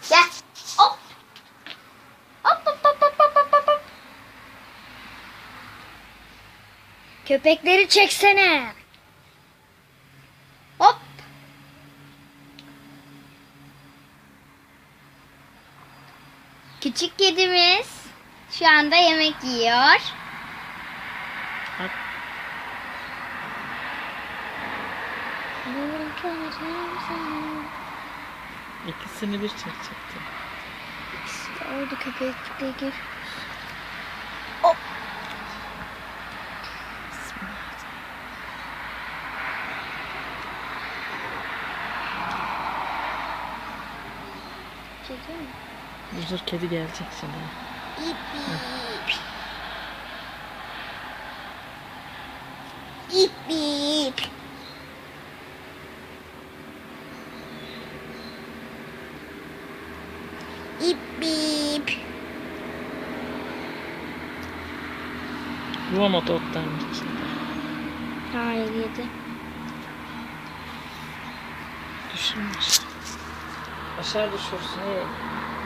Gel. Hop. Hop hop hop hop hop hop hop. Köpekleri çeksene. Hop. Küçük kedimiz şu anda yemek yiyor. Bak. İkisini bir çekecektim. İşte orada köpekleri. Hop. Çekiyor mu? Dur kedi gelecek şimdi. İp İp ip. İp ip. Bulamadı otların içinde. Hayır yedi. Düşürmüş. Aşağı düşürsün.